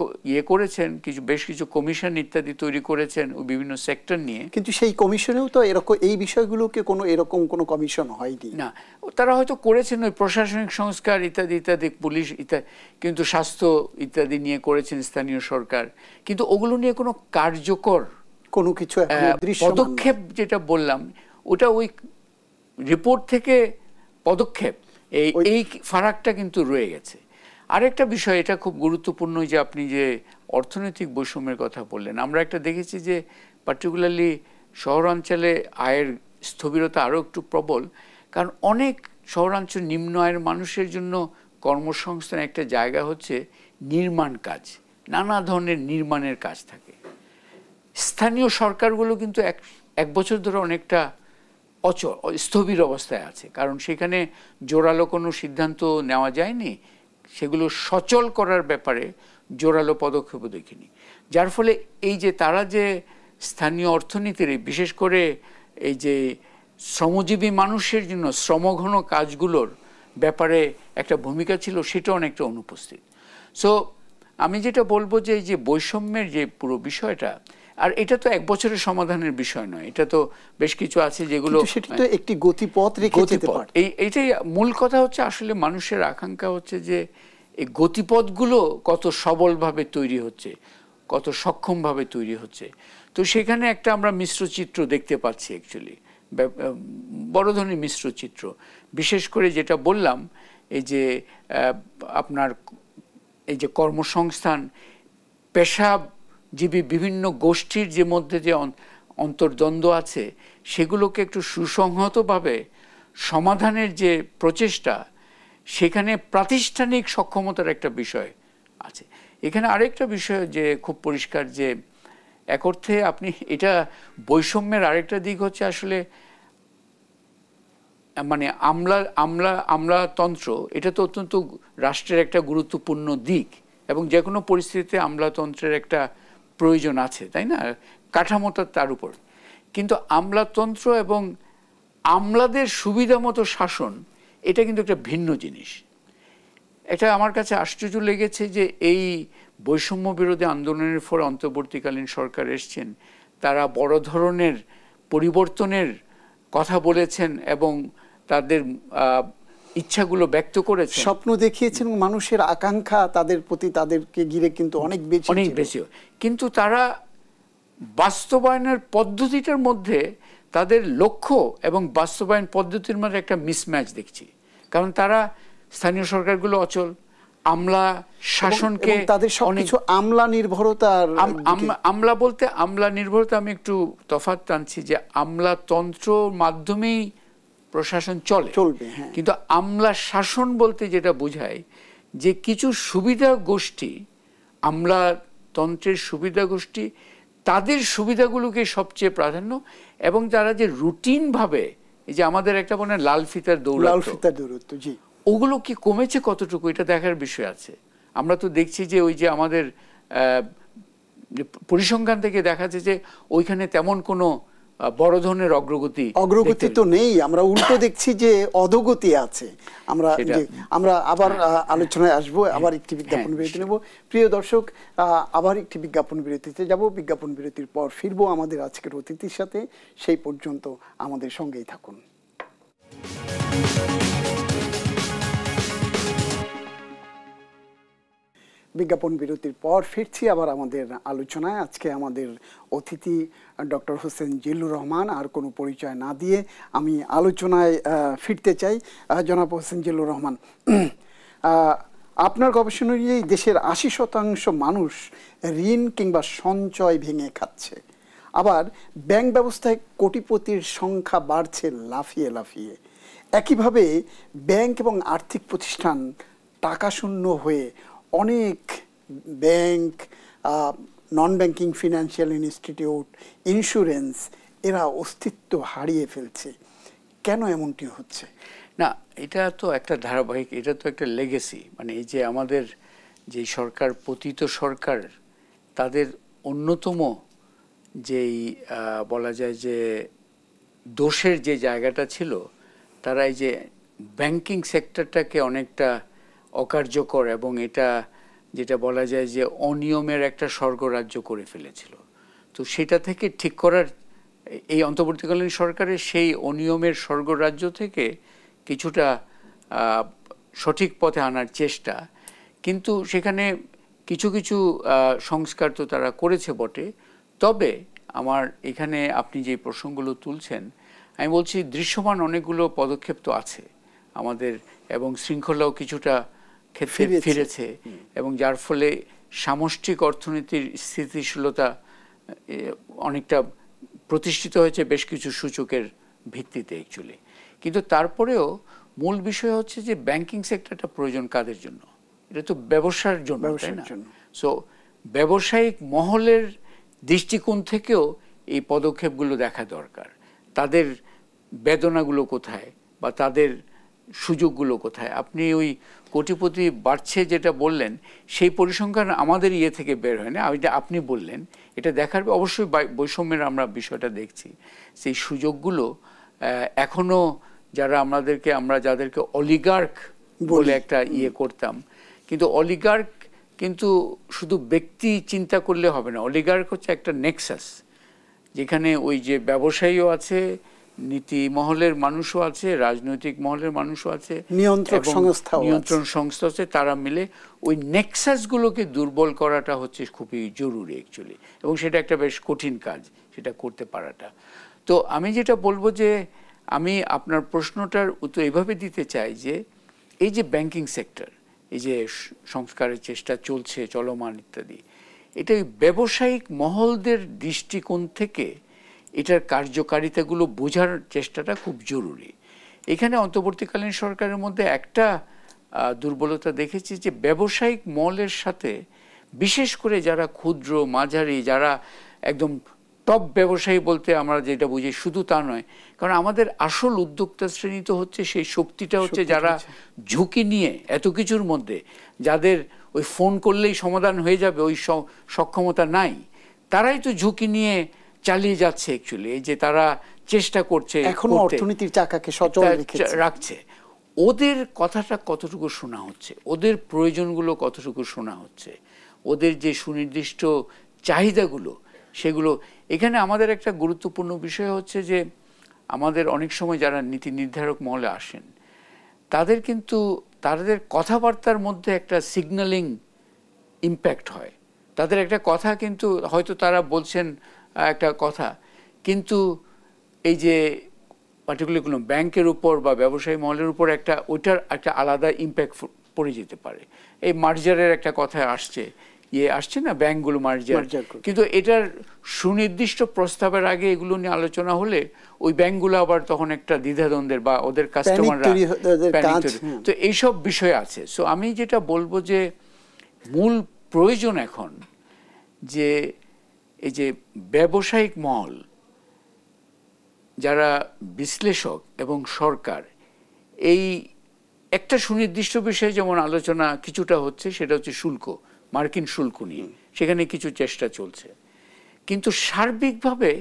করেছেন, বেশ কিছু কমিশন ইত্যাদি তৈরি করেছেন ওই বিভিন্ন সেক্টর নিয়ে,
কিন্তু সেই কমিশনেও তো এরকম এই বিষয়গুলোকে এরকম কোনো কমিশন হয়নি
না। তারা হয়তো করেছেন ওই প্রশাসনিক সংস্কার ইত্যাদি ইত্যাদি, পুলিশ ইত্যাদি, কিন্তু স্বাস্থ্য ইত্যাদি নিয়ে করেছেন স্থানীয় সরকার, কিন্তু ওগুলো নিয়ে কোনো কার্যকর কোনো কিছু পদক্ষেপ যেটা বললাম ওটা ওই রিপোর্ট থেকে পদক্ষেপ, এই ফারাকটা কিন্তু রয়ে গেছে। আরেকটা বিষয়, এটা খুব গুরুত্বপূর্ণ, যে আপনি যে অর্থনৈতিক বৈষম্যের কথা বললেন, আমরা একটা দেখেছি যে পার্টিকুলারলি শহরাঞ্চলে আয়ের স্থবিরতা আরও একটু প্রবল, কারণ অনেক শহরাঞ্চল নিম্ন আয়ের মানুষের জন্য কর্মসংস্থান একটা জায়গা হচ্ছে নির্মাণ কাজ, নানা ধরনের নির্মাণের কাজ থাকে। স্থানীয় সরকারগুলো কিন্তু এক বছর ধরে অনেকটা স্থবির অবস্থায় আছে, কারণ সেখানে জোরালো কোনো সিদ্ধান্ত নেওয়া যায়নি, সেগুলো সচল করার ব্যাপারে জোরালো পদক্ষেপও দেখিনি। যার ফলে এই যে তারা যে স্থানীয় অর্থনীতির বিশেষ করে এই যে শ্রমজীবী মানুষের জন্য শ্রমঘন কাজগুলোর ব্যাপারে একটা ভূমিকা ছিল, সেটা অনেকটা অনুপস্থিত। সো আমি যেটা বলবো যে এই যে বৈষম্যের যে পুরো বিষয়টা, আর এটা তো এক বছরের সমাধানের বিষয় নয়, এটা তো বেশ কিছু আছে যেগুলো
একটি গতিপথ রেখে যেতে পারে।
এইটাই মূল কথা হচ্ছে, আসলে মানুষের আকাঙ্ক্ষা হচ্ছে যে এই গতিপথগুলো কত সবলভাবে তৈরি হচ্ছে, কত সক্ষমভাবে তৈরি হচ্ছে। তো সেখানে একটা আমরা মিশ্র চিত্র দেখতে পাচ্ছি, অ্যাকচুয়ালি বড় ধরনের মিশ্র চিত্র। বিশেষ করে যেটা বললাম, এই যে আপনার এই যে কর্মসংস্থান, পেশাজীবী বিভিন্ন গোষ্ঠীর যে মধ্যে যে অন্তর্দ্বন্দ্ব আছে, সেগুলোকে একটু সুসংহতভাবে সমাধানের যে প্রচেষ্টা, সেখানে প্রাতিষ্ঠানিক সক্ষমতার একটা বিষয় আছে। এখানে আরেকটা বিষয় যে খুব পরিষ্কার, যে এক অর্থে আপনি এটা বৈষম্যের আরেকটা দিক হচ্ছে আসলে মানে আমলাতন্ত্র, এটা তো অত্যন্ত রাষ্ট্রের একটা গুরুত্বপূর্ণ দিক এবং যে কোনো পরিস্থিতিতে আমলাতন্ত্রের একটা প্রয়োজন আছে, তাই না, কাঠামোটা তার উপর। কিন্তু আমলাতন্ত্র এবং আমলাদের সুবিধা মতো শাসন, এটা কিন্তু একটা ভিন্ন জিনিস। এটা আমার কাছে আশ্চর্য লেগেছে যে এই বৈষম্য বিরোধী আন্দোলনের ফলে অন্তর্বর্তীকালীন সরকার এসছেন, তারা বড় ধরনের পরিবর্তনের কথা বলেছেন এবং তাদের ইচ্ছাগুলো ব্যক্ত করেছেন,
স্বপ্ন দেখিয়েছেন, মানুষের আকাঙ্ক্ষা তাদের প্রতি, তাদেরকে ঘিরে কিন্তু অনেক বেশি।
কিন্তু তারা বাস্তবায়নের পদ্ধতিটার মধ্যে, তাদের লক্ষ্য এবং বাস্তবায়ন পদ্ধতির মধ্যে একটা মিসম্যাচ দেখছি। কারণ তারা স্থানীয় সরকারগুলো অচল, আমলা শাসনকে
তাদের সবকিছু আমলা নির্ভরতার
আমলা বলতে আমলা নির্ভরতা আমি একটু তফাৎ টানছি যে আমলাতন্ত্র মাধ্যমেই প্রশাসন চলবে, কিন্তু আমলা শাসন বলতে যেটা বোঝায় যে কিছু সুবিধা গোষ্ঠী, আমলাতন্ত্রের সুবিধা গোষ্ঠী তাদের সুবিধাগুলোকে সবচেয়ে প্রাধান্য, এবং তারা যে রুটিন ভাবে এই যে আমাদের একটা মনে লাল ফিতার দৌড়াত্ম, জি, ওগুলো কি কমেছে কতটুকু এটা দেখার বিষয় আছে। আমরা তো দেখছি যে ওই যে আমাদের পরিসংখ্যান থেকে দেখা যাচ্ছে যে ওইখানে তেমন কোনো বড় ধরনের অগ্রগতি
তো নেই, আমরা উল্টো দেখছি যে অধোগতি আছে। আমরা আবার আলোচনায় আসবো, আবার একটি বিজ্ঞাপন বিরতি নেব। প্রিয় দর্শক, আবার একটি বিজ্ঞাপন বিরতিতে যাব, বিজ্ঞাপন বিরতির পর ফিরবো আমাদের আজকের অতিথির সাথে। সেই পর্যন্ত আমাদের সঙ্গেই থাকুন। বিজ্ঞাপন বিরতির পর ফিরছি আবার আমাদের আলোচনায়। আজকে আমাদের অতিথি ডক্টর হোসেন জিল্লুর রহমান। আর কোনো পরিচয় না দিয়ে আমি আলোচনায় ফিরতে চাই। জনাব হোসেন জিল্লুর রহমান, আপনার গবেষণা অনুযায়ী দেশের ৮০% মানুষ ঋণ কিংবা সঞ্চয় ভেঙে খাচ্ছে, আবার ব্যাংক ব্যবস্থায় কোটিপতির সংখ্যা বাড়ছে লাফিয়ে লাফিয়ে। একইভাবে ব্যাংক এবং আর্থিক প্রতিষ্ঠান টাকা শূন্য হয়ে অনেক bank, non banking financial institute, insurance এরা অস্তিত্ব হারিয়ে ফেলছে। কেন এমনটি হচ্ছে?
না, এটা তো একটা ধারাবাহিক, এটা তো একটা লেগেসি। মানে এই যে আমাদের যে সরকার, পতিত সরকার, তাদের অন্যতম যেই বলা যায় যে দোষের যে জায়গাটা ছিল, তারা এই যে ব্যাংকিং সেক্টরটাকে অনেকটা অকার্যকর এবং এটা যেটা বলা যায় যে অনিয়মের একটা স্বর্গরাজ্য করে ফেলেছিল। তো সেটা থেকে ঠিক করার এই অন্তর্বর্তীকালীন সরকারের সেই অনিয়মের স্বর্গরাজ্য থেকে কিছুটা সঠিক পথে আনার চেষ্টা, কিন্তু সেখানে কিছু কিছু সংস্কার তো তারা করেছে বটে। তবে আমার এখানে আপনি যে প্রসঙ্গগুলো তুলছেন, আমি বলছি দৃশ্যমান অনেকগুলো পদক্ষেপ তো আছে আমাদের, এবং শৃঙ্খলাও কিছুটা ক্ষেত্রে ফিরেছে, এবং যার ফলে সামষ্টিক অর্থনীতির স্থিতিশীলতা অনেকটা প্রতিষ্ঠিত হয়েছে বেশ কিছু সূচকের ভিত্তিতে অ্যাকচুয়ালি। কিন্তু তারপরেও মূল বিষয় হচ্ছে যে ব্যাংকিং সেক্টরটা প্রয়োজন কাদের জন্য? এটা তো ব্যবসার জন্য, তাই না? সো ব্যবসায়িক মহলের দৃষ্টিকোণ থেকেও এই পদক্ষেপগুলো দেখা দরকার। তাদের বেদনাগুলো কোথায় বা তাদের সুযোগগুলো কোথায়? আপনি ওই কোটিপতি বাড়ছে যেটা বললেন, সেই পরিসংখ্যান আমাদের ইয়ে থেকে বের হয় না। আপনি বললেন এটা দেখার, অবশ্যই বৈষম্যের আমরা বিষয়টা দেখছি। সেই সুযোগগুলো এখনো যারা আমরা যাদেরকে অলিগার্ক বলে একটা ইয়ে করতাম, কিন্তু অলিগার্ক কিন্তু শুধু ব্যক্তি চিন্তা করলে হবে না। অলিগার্ক হচ্ছে একটা নেক্সাস, যেখানে ওই যে ব্যবসায়ীও আছে, নীতি মহলের মানুষও আছে, রাজনৈতিক মহলের মানুষও আছে, নিয়ন্ত্রণ সংস্থা আছে, তারা মিলে ওই নেক্সাসগুলোকে দুর্বল করাটা হচ্ছে খুবই জরুরি অ্যাকচুয়ালি, এবং সেটা একটা বেশ কঠিন কাজ সেটা করতে পারাটা। তো আমি যেটা বলবো যে আমি আপনার প্রশ্নটার উত্তর এভাবে দিতে চাই যে এই যে ব্যাংকিং সেক্টর, এই যে সংস্কারের চেষ্টা চলছে, চলমান ইত্যাদি, এটা ব্যবসায়িক মহলদের দৃষ্টিকোণ থেকে এটার কার্যকারিতাগুলো বোঝার চেষ্টাটা খুব জরুরি। এখানে অন্তর্বর্তীকালীন সরকারের মধ্যে একটা দুর্বলতা দেখেছি যে ব্যবসায়িক মহলের সাথে, বিশেষ করে যারা ক্ষুদ্র মাঝারি, যারা একদম টপ ব্যবসায়ী বলতে আমরা যেটা বুঝি, শুধু তা নয়, কারণ আমাদের আসল উদ্যোক্তা শ্রেণী তো হচ্ছে সেই শক্তিটা হচ্ছে যারা ঝুঁকি নিয়ে এত কিছুর মধ্যে, যাদের ওই ফোন করলেই সমাধান হয়ে যাবে ওই সক্ষমতা নাই, তারাই তো ঝুঁকি নিয়ে চালিয়ে যাচ্ছে অ্যাকচুয়ালি। এই যে তারা চেষ্টা করছে,
এখনো অর্থনীতির চাকাকে সচল
রাখছে। ওদের কথাটা কতটুকু শোনা হচ্ছে, ওদের প্রয়োজনগুলো কতটুকু শোনা হচ্ছে, ওদের যে সুনির্দিষ্ট চাহিদাগুলো সেগুলো। এখানে আমাদের একটা গুরুত্বপূর্ণ বিষয় হচ্ছে যে আমাদের অনেক সময় যারা নীতি নির্ধারক মহলে আসেন, তাদের কিন্তু তাদের কথাবার্তার মধ্যে একটা সিগন্যালিং ইম্প্যাক্ট হয়। তাদের একটা কথা কিন্তু হয়তো তারা বলছেন একটা কথা, কিন্তু এই যে পার্টিকুলার কোনো ব্যাংকের উপর বা ব্যবসায়ী মহলের উপর ওইটার একটা আলাদা ইম্প্যাক্ট পড়ে যেতে পারে। এই মার্জারের একটা কথা আসছে না, ব্যাংকগুলো মার্জার, কিন্তু এটার সুনির্দিষ্ট প্রস্তাবের আগে এগুলো নিয়ে আলোচনা হলে ওই ব্যাংকগুলো আবার তখন একটা দ্বিধাদ্বন্দ্বের বা ওদের কাস্টমাররা, তো এইসব বিষয় আছে। সো আমি যেটা বলবো যে মূল প্রয়োজন এখন যে এই যে ব্যবসায়িক মহল, যারা বিশ্লেষক এবং সরকার, এই একটা সুনির্দিষ্ট বিষয়ে যেমন আলোচনা কিছুটা হচ্ছে, সেটা হচ্ছে শুল্ক, মার্কিন শুল্ক নিয়ে সেখানে কিছু চেষ্টা চলছে, কিন্তু সার্বিকভাবে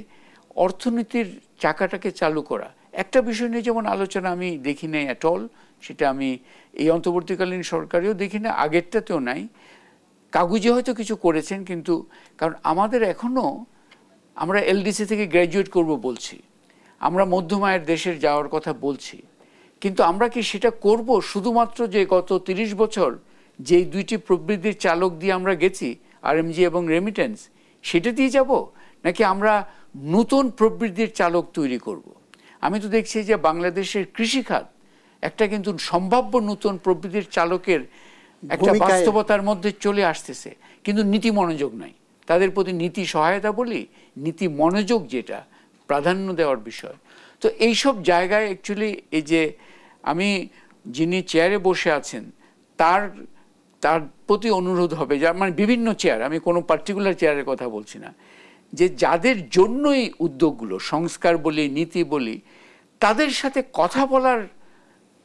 অর্থনীতির চাকাটাকে চালু করা একটা বিষয় নিয়ে যেমন আলোচনা আমি দেখি নাই অ্যাট অল। সেটা আমি এই অন্তর্বর্তীকালীন সরকারেও দেখি না, আগেরটাতেও নাই। কাগজে হয়তো কিছু করেছেন, কিন্তু কারণ আমাদের এখনও, আমরা এলডিসি থেকে গ্র্যাজুয়েট করব বলছি, আমরা মধ্যম আয়ের দেশের যাওয়ার কথা বলছি, কিন্তু আমরা কি সেটা করব শুধুমাত্র যে গত ৩০ বছর যেই দুইটি প্রবৃদ্ধির চালক দিয়ে আমরা গেছি, আরএমজি এবং রেমিটেন্স, সেটা দিয়ে যাব, নাকি আমরা নতুন প্রবৃদ্ধির চালক তৈরি করব? আমি তো দেখছি যে বাংলাদেশের কৃষিখাত একটা কিন্তু সম্ভাব্য নতুন প্রবৃদ্ধির চালকের একটা বাস্তবতার মধ্যে চলে আসতেছে, কিন্তু নীতি মনোযোগ নাই। তাদের প্রতি নীতি সহায়তা বলি, নীতি মনোযোগ যেটা প্রাধান্য দেওয়ার বিষয়। তো এইসব জায়গায় অ্যাকচুয়ালি এই যে আমি যিনি চেয়ারে বসে আছেন তার প্রতি অনুরোধ হবে, যার মানে বিভিন্ন চেয়ার, আমি কোনো পার্টিকুলার চেয়ারের কথা বলছি না, যে যাদের জন্যই উদ্যোগগুলো, সংস্কার বলি, নীতি বলি, তাদের সাথে কথা বলার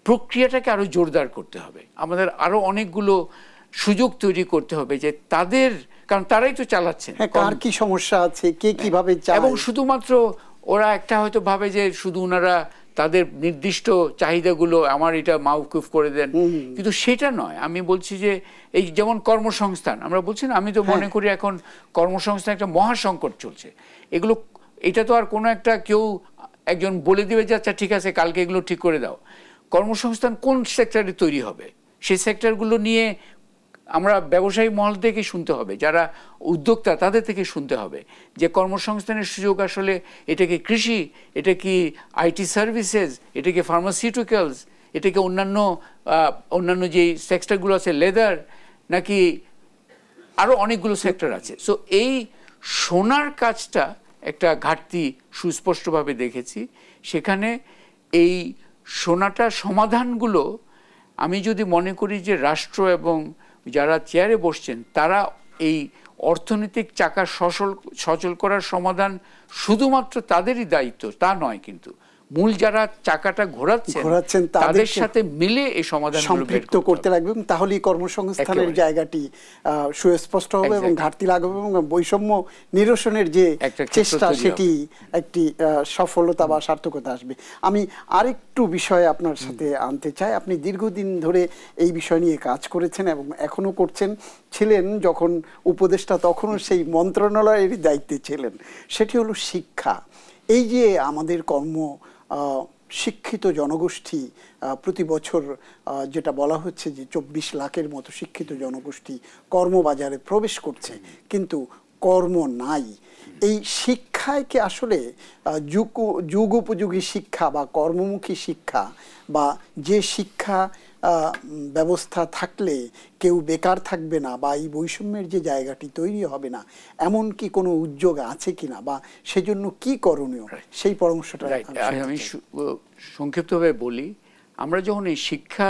প্রক্রিয়াটাকে আরো জোরদার করতে হবে। আমাদের আরো অনেকগুলো সুযোগ তৈরি করতে হবে যে তাদের, কারণ তারাই তো চালাচ্ছেন,
কার কি সমস্যা আছে, কে কিভাবে চায়,
এবং শুধুমাত্র ওরা একটা হয়তো ভাবে যে শুধু ওনারা তাদের নির্দিষ্ট চাহিদাগুলো আমার এটা মাউকুফ করে দেন, কিন্তু সেটা নয়। আমি বলছি যে এই যেমন কর্মসংস্থান আমরা বলছি না, আমি তো মনে করি এখন কর্মসংস্থান একটা মহাসংকট চলছে। এগুলো, এটা তো আর কোনো একটা কেউ একজন বলে দিবে যে আচ্ছা ঠিক আছে কালকে এগুলো ঠিক করে দাও। কর্মসংস্থান কোন সেক্টরে তৈরি হবে, সেই সেক্টরগুলো নিয়ে আমরা ব্যবসায়ী মহল থেকে শুনতে হবে, যারা উদ্যোক্তা তাদের থেকে শুনতে হবে যে কর্মসংস্থানের সুযোগ আসলে এটা কি কৃষি, এটা কি আইটি সার্ভিসেস, এটা কি ফার্মাসিউটিক্যালস, এটা কি অন্যান্য যে সেক্টরগুলো আছে, লেদার, নাকি আরও অনেকগুলো সেক্টর আছে। সো এই শোনার কাজটা একটা ঘাটতি সুস্পষ্টভাবে দেখেছি। সেখানে এই শোনাটা, সমাধানগুলো আমি যদি মনে করি যে রাষ্ট্র এবং যারা চেয়ারে বসছেন তারা এই অর্থনৈতিক চাকা সচল করার সমাধান শুধুমাত্র তাদেরই দায়িত্ব তা নয়, কিন্তু মূল যারা চাকাটা ঘোরাচ্ছেন তাদের সাথে মিলে এই সমাধান
সম্পৃক্ত করতে লাগবে, তাহলেই কর্মসংস্থানের জায়গাটি সুস্পষ্ট হবে এবং ঘাটতি লাগবে এবং বৈষম্য নিরসনের যে চেষ্টা সেটি একটি সফলতা বা সার্থকতা আসবে। আমি আরেকটু বিষয়ে আপনার সাথে আনতে চাই। আপনি দীর্ঘদিন ধরে এই বিষয় নিয়ে কাজ করেছেন এবং এখনো করছেন, ছিলেন যখন উপদেষ্টা তখনও সেই মন্ত্রণালয়েরই দায়িত্বে ছিলেন। সেটি হলো শিক্ষা। এই যে আমাদের শিক্ষিত জনগোষ্ঠী প্রতি বছর যেটা বলা হচ্ছে যে ২৪ লাখের মতো শিক্ষিত জনগোষ্ঠী কর্মবাজারে প্রবেশ করছে, কিন্তু কর্ম নাই। এই শিক্ষায় কি আসলে যুগোপযোগী শিক্ষা বা কর্মমুখী শিক্ষা বা যে শিক্ষা ব্যবস্থা থাকলে কেউ বেকার থাকবে না বা এই বৈষম্যের যে জায়গাটি তৈরি হবে না, এমন কি কোনো উদ্যোগ আছে কিনা বা সেজন্য কি করণীয়, সেই পরামর্শটা
আমি সংক্ষিপ্তভাবে বলি। আমরা যখন এই শিক্ষা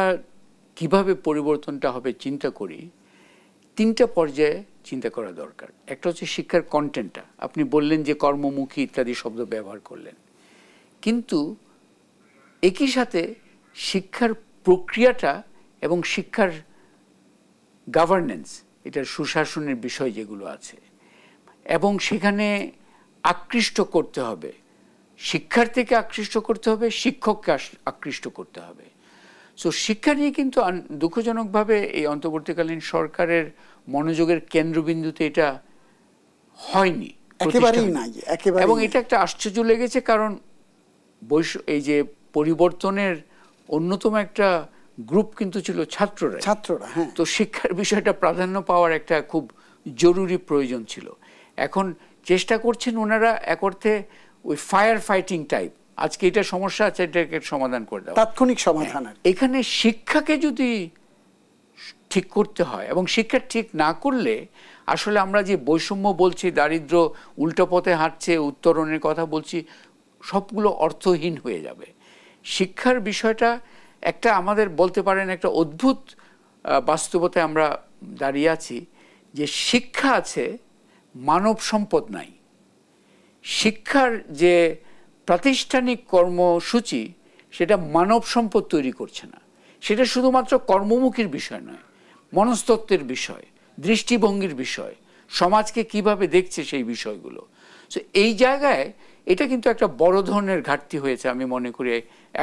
কিভাবে পরিবর্তনটা হবে চিন্তা করি, তিনটা পর্যায়ে চিন্তা করা দরকার। একটা হচ্ছে শিক্ষার কন্টেন্টটা, আপনি বললেন যে কর্মমুখী ইত্যাদি শব্দ ব্যবহার করলেন, কিন্তু একই সাথে শিক্ষার প্রক্রিয়াটা এবং শিক্ষার গভর্নেন্স, এটার সুশাসনের বিষয় যেগুলো আছে, এবং সেখানে আকৃষ্ট করতে হবে, শিক্ষার্থীকে আকৃষ্ট করতে হবে, শিক্ষককে আকৃষ্ট করতে হবে। সো শিক্ষা নিয়ে কিন্তু দুঃখজনকভাবে এই অন্তর্বর্তীকালীন সরকারের মনোযোগের কেন্দ্রবিন্দুতে এটা হয়নি, এবং এটা একটা আশ্চর্য লেগেছে। কারণ এই যে পরিবর্তনের অন্যতম একটা গ্রুপ কিন্তু ছিল ছাত্ররা। তো শিক্ষার বিষয়টা প্রাধান্য পাওয়ার একটা খুব জরুরি প্রয়োজন ছিল। এখন চেষ্টা করছেন ওনারা এক অর্থে ওই ফায়ার ফাইটিং টাইপ, আজকে এটা সমস্যা আছে, এটাকে সমাধান করে দাও,
তাৎক্ষণিক সমাধান।
এখানে শিক্ষাকে যদি ঠিক করতে হয়, এবং শিক্ষা ঠিক না করলে আসলে আমরা যে বৈষম্য বলছি, দারিদ্র্য উল্টো পথে হাঁটছে, উত্তরণের কথা বলছি, সবগুলো অর্থহীন হয়ে যাবে। শিক্ষার বিষয়টা একটা আমাদের বলতে পারেন একটা অদ্ভুত বাস্তবতায় আমরা দাঁড়িয়ে আছি, যে শিক্ষা আছে, মানব সম্পদ নাই। শিক্ষার যে প্রাতিষ্ঠানিক কর্মসূচি সেটা মানব সম্পদ তৈরি করছে না। সেটা শুধুমাত্র কর্মমুখীর বিষয় নয়, মনস্তত্ত্বের বিষয়, দৃষ্টিভঙ্গির বিষয়, সমাজকে কিভাবে দেখছে সেই বিষয়গুলো। সো এই জায়গায় এটা কিন্তু একটা বড় ধরনের ঘাটতি হয়েছে আমি মনে করি।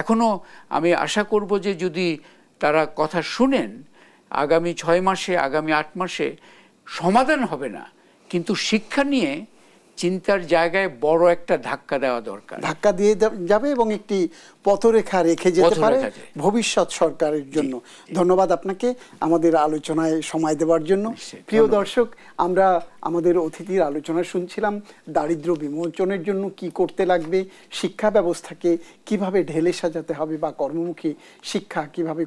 এখনও আমি আশা করব যে যদি তারা কথা শুনেন, আগামী 6 মাসে, আগামী 8 মাসে সমাধান হবে না, কিন্তু শিক্ষা নিয়ে চিন্তার জায়গায় বড় একটা ধাক্কা দেওয়া দরকার।
ধাক্কা দিয়ে যাবে এবং একটি পথরেখা রেখে যেতে পারে ভবিষ্যৎ সরকারের জন্য। ধন্যবাদ আপনাকে আমাদের আলোচনায় সময় দেওয়ার জন্য। প্রিয় দর্শক, আমরা আমাদের অতিথির আলোচনা শুনছিলাম দারিদ্র্য বিমোচনের জন্য কি করতে লাগবে, শিক্ষা ব্যবস্থাকে কিভাবে ঢেলে সাজাতে হবে, বা কর্মমুখী শিক্ষা কিভাবে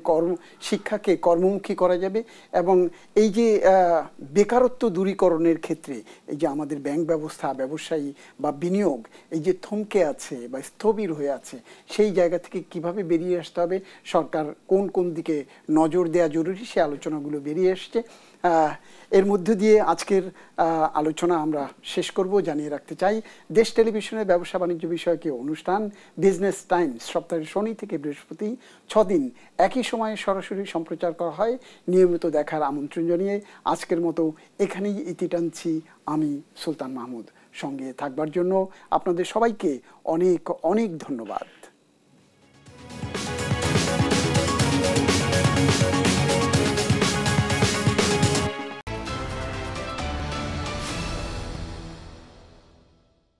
শিক্ষাকে কর্মমুখী করা যাবে, এবং এই যে বেকারত্ব দূরীকরণের ক্ষেত্রে এই যে আমাদের ব্যাংক ব্যবস্থা, ব্যবসায়ী বা বিনিয়োগ এই যে থমকে আছে বা স্থবির হয়ে আছে, সেই জায়গা থেকে কিভাবে বেরিয়ে আসতে হবে, সরকার কোন কোন দিকে নজর দেওয়া জরুরি, সে আলোচনাগুলো বেরিয়ে এসছে। এর মধ্য দিয়ে আজকের আলোচনা আমরা শেষ করব। জানিয়ে রাখতে চাই, দেশ টেলিভিশনের ব্যবসা বাণিজ্য বিষয়ক অনুষ্ঠান বিজনেস টাইমস সপ্তাহের শনি থেকে বৃহস্পতি 6 দিন একই সময়ে সরাসরি সম্প্রচার করা হয়। নিয়মিত দেখার আমন্ত্রণ জানিয়ে আজকের মতো এখানেই ইতি টানছি আমি সুলতান মাহমুদ। সঙ্গে থাকবার জন্য আপনাদের সবাইকে অনেক অনেক ধন্যবাদ।